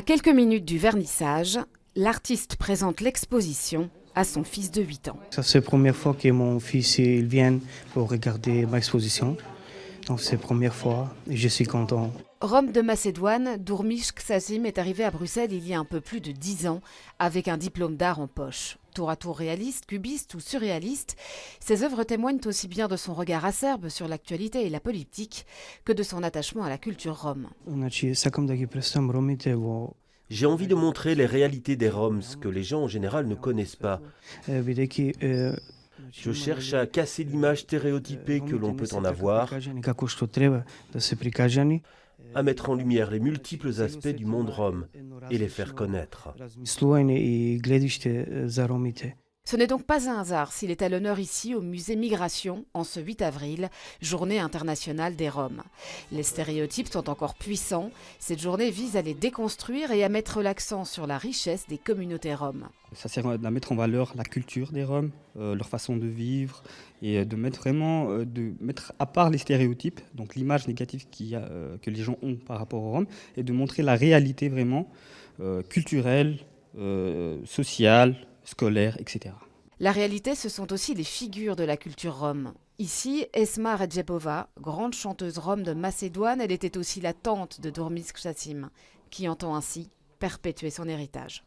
quelques minutes du vernissage, l'artiste présente l'exposition à son fils de 8 ans. Ça, c'est la première fois que mon fils il vient pour regarder ma exposition. Donc c'est la première fois et je suis content. Rome de Macédoine, Durmiş Ksasim est arrivé à Bruxelles il y a un peu plus de 10 ans avec un diplôme d'art en poche. Tour à tour réaliste, cubiste ou surréaliste, ses œuvres témoignent aussi bien de son regard acerbe sur l'actualité et la politique que de son attachement à la culture rome. J'ai envie de montrer les réalités des Roms, que les gens en général ne connaissent pas. Je cherche à casser l'image stéréotypée que l'on peut en avoir, à mettre en lumière les multiples aspects du monde rome et les faire connaître. Ce n'est donc pas un hasard s'il est à l'honneur ici au musée Migration en ce 8 avril, journée internationale des Roms. Les stéréotypes sont encore puissants. Cette journée vise à les déconstruire et à mettre l'accent sur la richesse des communautés roms. Ça sert à mettre en valeur la culture des Roms, leur façon de vivre et de mettre vraiment de mettre à part les stéréotypes, donc l'image négative que les gens ont par rapport aux Roms, et de montrer la réalité vraiment culturelle, sociale, scolaire, etc. La réalité, ce sont aussi les figures de la culture rome. Ici, Esma Redjepova, grande chanteuse rome de Macédoine, elle était aussi la tante de Durmiş Ksasim, qui entend ainsi perpétuer son héritage.